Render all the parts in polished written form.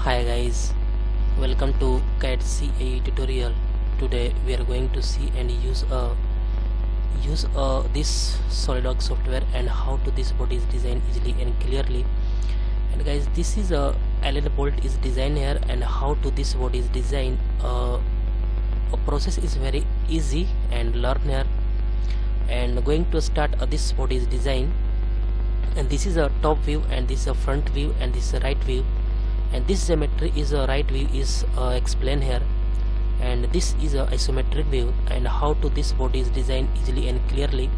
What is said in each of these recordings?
Hi guys, welcome to CAD CAE tutorial. Today we are going to see and use this Solidworks software and how to this body is designed easily and clearly. And guys, this is a Allen bolt is designed here, and how to this body is designed. A process is very easy and learn here. And going to start this body is design. And this is a top view, and this is a front view, and this is a right view. And this geometry is a right view is explained here, and this is a isometric view. And how to this body is designed easily and clearly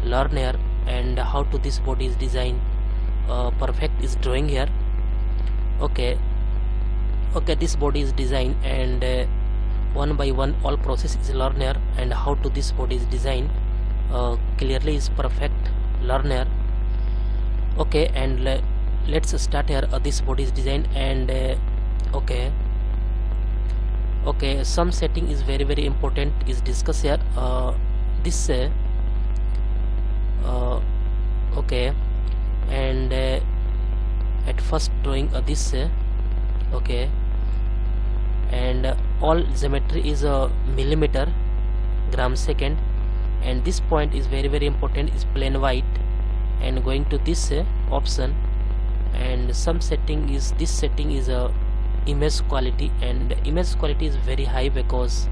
learn here. And how to this body is designed perfect is drawing here. Okay, this body is designed, and one by one all process is learn here. And how to this body is designed clearly is perfect learn here. Okay, and let's start here. This body is designed, and okay, some setting is very important is discussed here. Okay, and at first drawing this okay, and all geometry is a millimeter gram second, and this point is very important is plain white. And going to this option, and some setting is this setting is a image quality, and image quality is very high because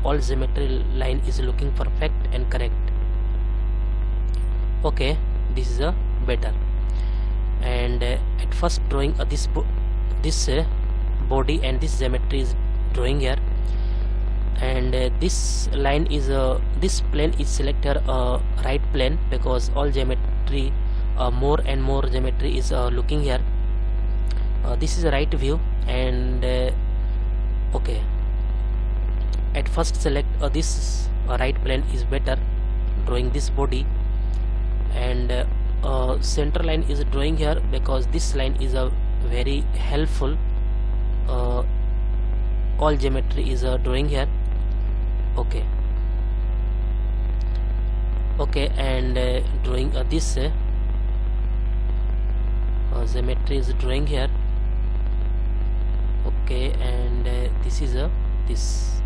all geometry line is looking perfect and correct. Okay, this is a better. And at first drawing this body and this geometry is drawing here. And this line is this plane is selected right plane because all geometry more and more geometry is looking here. This is a right view, and okay, at first select this right plane is better drawing this body. And center line is drawing here because this line is a very helpful. All geometry is drawing here. Okay, and drawing this geometry is drawing here. Okay, and this is this,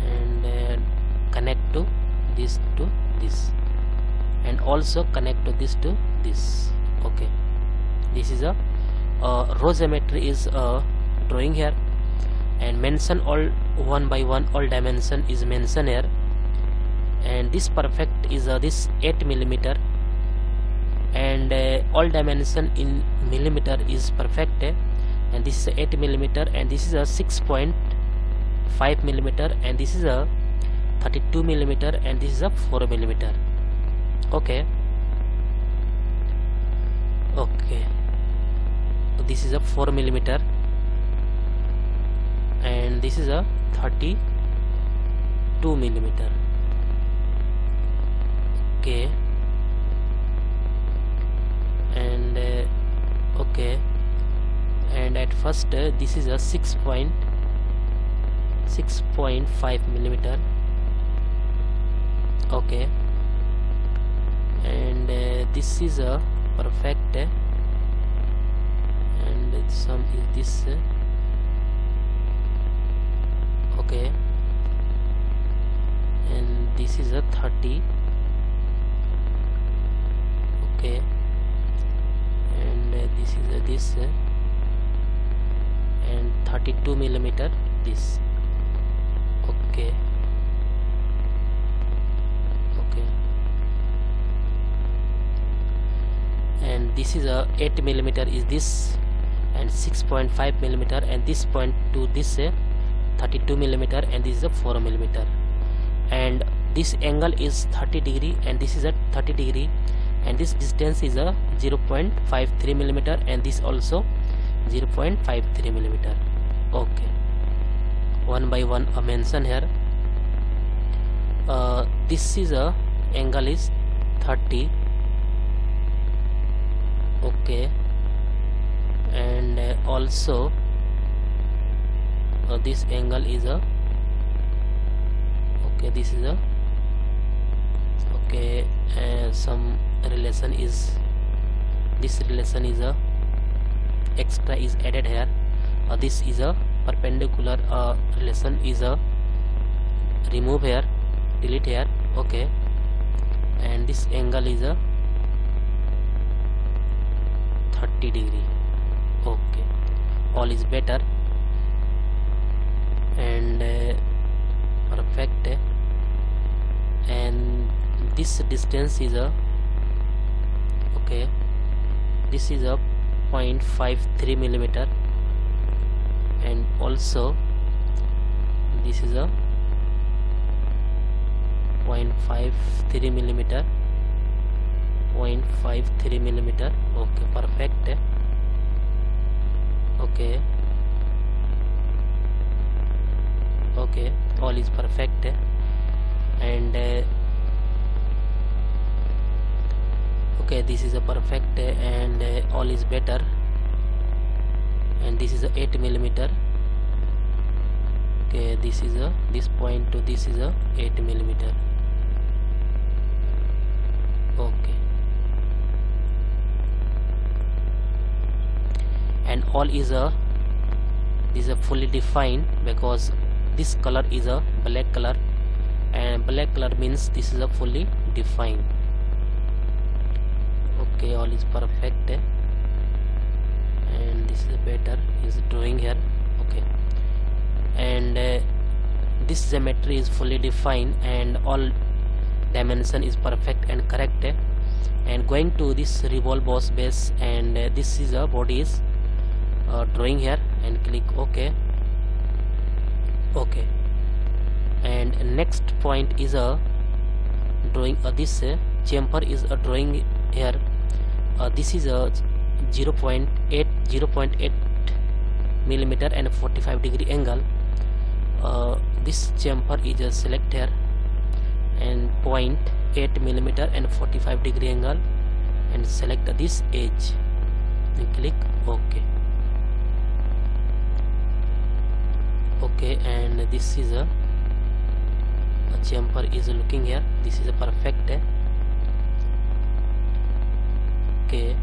and connect to this, and also connect to this. Okay, this is a row geometry is drawing here, and mention all one by one all dimension is mentioned here. And this perfect is this 8 millimeter, and all dimension in millimeter is perfect. And this is 8 millimeter, and this is a 6.5 millimeter, and this is a 32 millimeter, and this is a 4 millimeter. Okay, this is a 4 millimeter, and this is a 32 millimeter. Okay, and okay, and at first this is a 6.5 millimeter. Okay, and this is a perfect, and some is this okay, and this is a 30. Okay, and this is this and 32 millimeter this. Okay, and this is a 8 millimeter is this, and 6.5 millimeter, and this point to this 32 millimeter, and this is a 4 millimeter. And this angle is 30 degree, and this is a 30 degree, and this distance is a 0.53 millimeter, and this also 0.53 millimeter. Okay, one by one mention here. This is a angle is 30. Okay, and also this angle is a okay, this is a okay, some relation is this relation is a extra is added here. This is a perpendicular relation is a remove here, delete here. Okay, and this angle is a 30 degree. Okay, all is better and perfect. And this distance is a okay, this is a 0.53 millimeter, and also this is a 0.53 millimeter. Okay, perfect. Okay, all is perfect. And okay, this is a perfect, and all is better. And this is a 8 millimeter. Okay, this is a this point to this is a 8 millimeter. Okay, and all is a this is a fully defined, because this color is a black color, and black color means this is a fully defined. Okay, all is perfect, and this is better is drawing here. Okay, and this geometry is fully defined, and all dimension is perfect and correct. And going to this revolve boss base, and this is a body is drawing here, and click OK. Okay, and next point is a drawing this chamfer is a drawing here. This is a 0.8 millimeter and 45 degree angle. This chamfer is a select here, and 0.8 millimeter and 45 degree angle, and select this edge and click OK. Okay, and this is a chamfer is looking here. This is a perfect. Okay,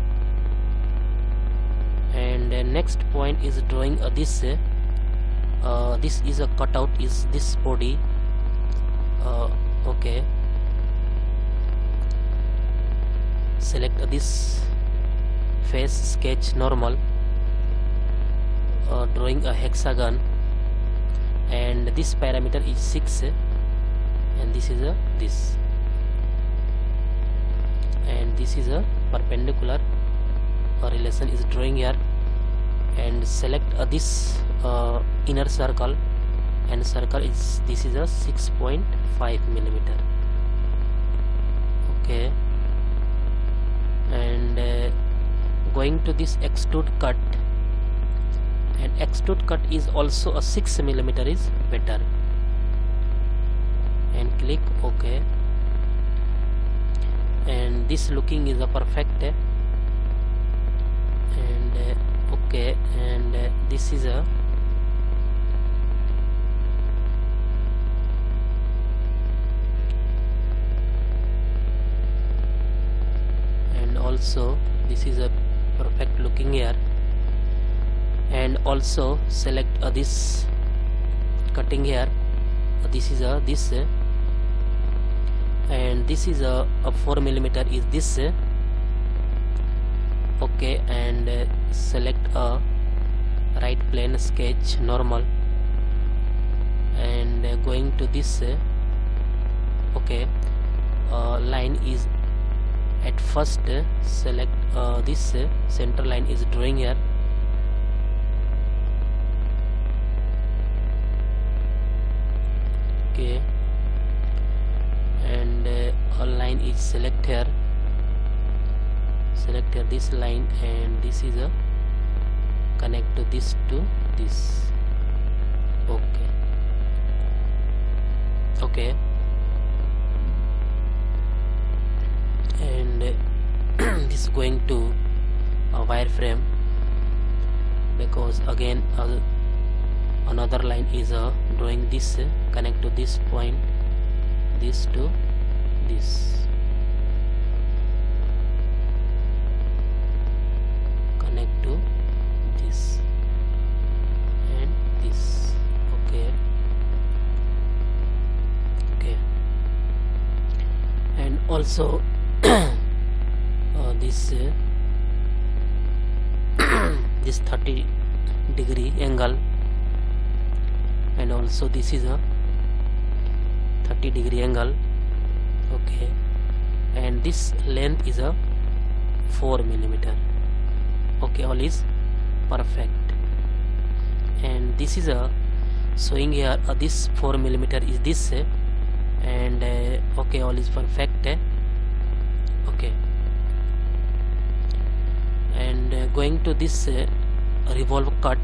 and next point is drawing this this is a cutout is this body. Okay, select this face, sketch normal, drawing a hexagon, and this parameter is 6, and this is a this, and this is a perpendicular relation is drawing here, and select this inner circle, and circle is this is a 6.5 millimeter. Okay, and going to this extrude cut, and extrude cut is also a 6 millimeter is better, and click OK. And this looking is a perfect, and okay, and this is a and also this is a perfect looking here, and also select this cutting here. This is a this, and this is a 4 millimeter is this. Okay, and select a right plane sketch normal, and going to this okay, line is at first select this center line is drawing here. Okay, and a line is select here, select here this line, and this is a connect to this to this. Okay, okay, and this is going to a wireframe, because again another line is drawing this, connect to this point, this to this, connect to also this this 30-degree angle, and also this is a 30-degree angle. Okay, and this length is a 4 millimeter. Okay, all is perfect. And this is a showing here this 4 millimeter is this, and okay, all is perfect. Okay, and going to this revolve cut,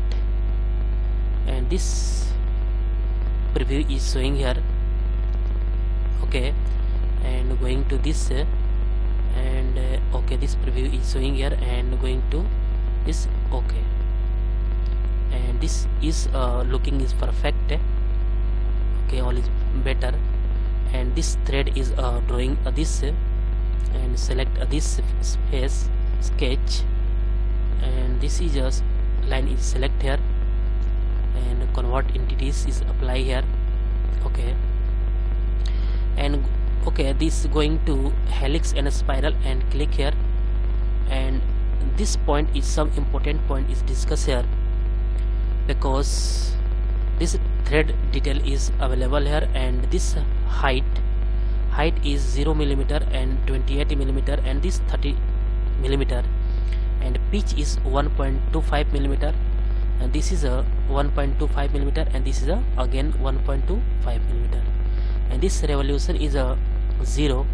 and this preview is showing here. Okay, and going to this and okay, this preview is showing here, and going to this. Okay, and this is looking is perfect. Okay, all is better. And this thread is drawing this, and select this space sketch, and this is just line is select here, and convert entities is apply here. Okay, and okay, this going to helix and spiral, and click here, and this point is some important point is discussed here, because this thread detail is available here, and this height is 0 millimeter and 28 millimeter, and this 30 millimeter, and pitch is 1.25 millimeter, and this is a 1.25 millimeter, and this is a again 1.25 millimeter, and this revolution is a 0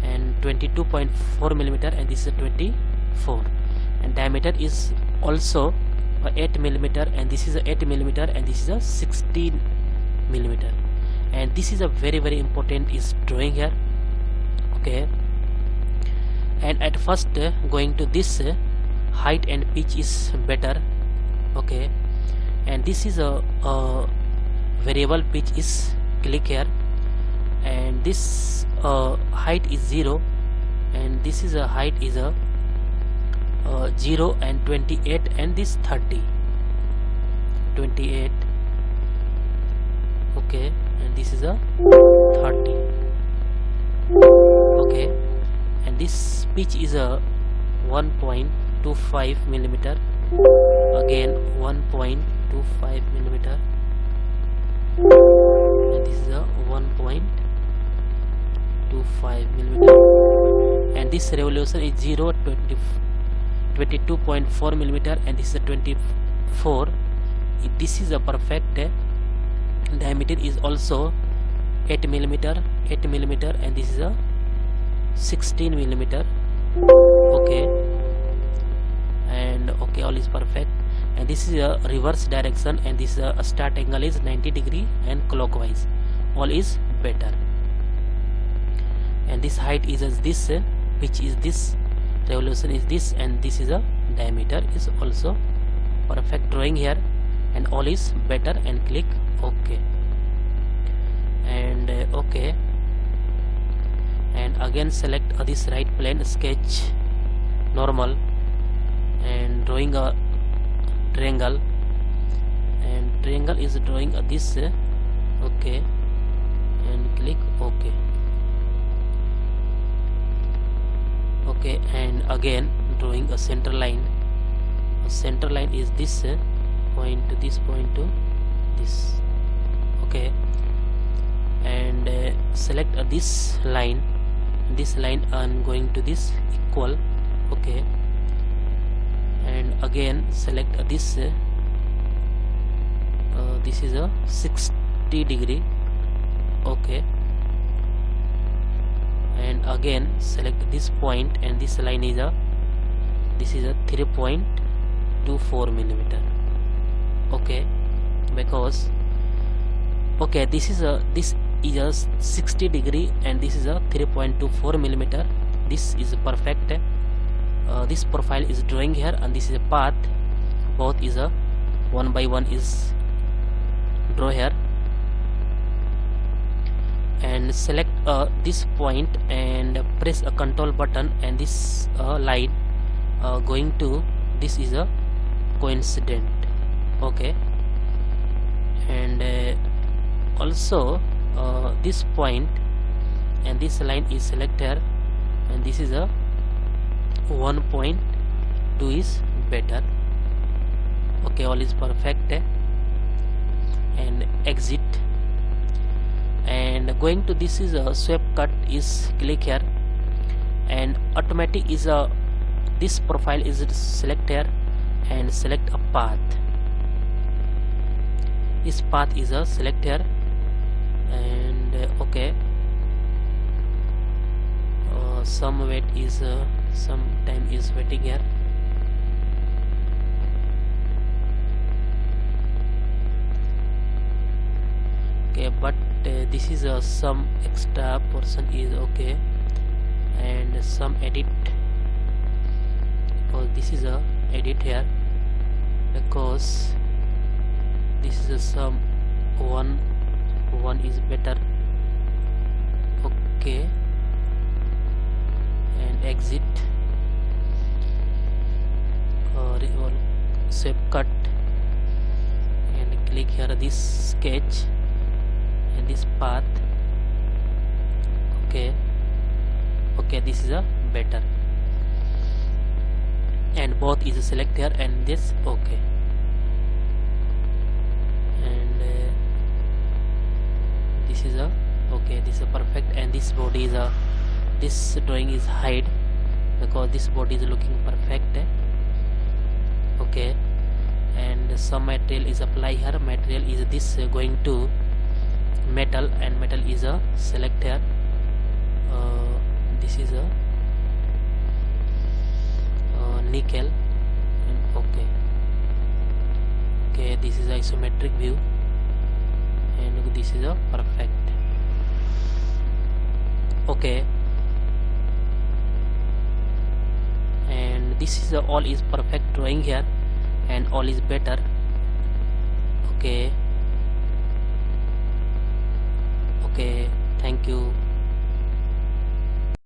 and 22.4 millimeter, and this is 24, and diameter is also 8 millimeter, and this is a 8 millimeter, and this is a 16 millimeter, and this is a very important is drawing here. Okay, and at first going to this height and pitch is better. Okay, and this is a variable pitch is click here, and this height is 0, and this is a height is a 0 and 28, and this 30 28. Okay, and this is a 30. Okay, and this pitch is a 1.25 millimeter, again 1.25 millimeter, and this is a 1.25 millimeter, and this revolution is 0 22.4 millimeter, and this is a 24. This is a perfect. Diameter is also 8 millimeter, and this is a 16 millimeter. Okay, and okay, all is perfect. And this is a reverse direction, and this is a start angle is 90 degree and clockwise. All is better. And this height is as this, which is this, revolution is this, and this is a diameter is also perfect drawing here, and all is better, and click OK. And OK, and again select this right plane, sketch normal, and drawing a triangle, and triangle is drawing this. Okay, and click OK. Okay, and again drawing a center line. A center line is this point to this point to this. Okay, and select this line, and going to this equal. Okay, and again select this. This is a 60 degree. Okay, and again select this point, and this line is a 3.24 millimeter. Okay, because okay, this is a 60 degree, and this is a 3.24 millimeter. This is perfect. This profile is drawing here, and this is a path. Both is a 1 by 1 is draw here, and select this point, and press a control button, and this line going to this is a coincident. Okay, and also this point and this line is selector, and this is a 1.2 is better. Okay, all is perfect, and exit. And going to this is a sweep cut, is click here, and automatic is a this profile is select here and select a path. This path is a select here, and okay, some wait is some time is waiting here. Okay, but this is some extra portion is okay, and some edit, because this is a edit here, because this is a some one is better. Okay, and exit, save cut, and click here this sketch and this path. Okay, this is a better, and both is a select here and this. Okay, and this is a okay, this is a perfect, and this body is a this drawing is hide, because this body is looking perfect. Okay, and some material is apply here. Material is this going to metal, and metal is a select here. This is a nickel, and okay, this is isometric view, and this is a perfect. Okay, and this is all is perfect drawing here, and all is better. Okay, thank you.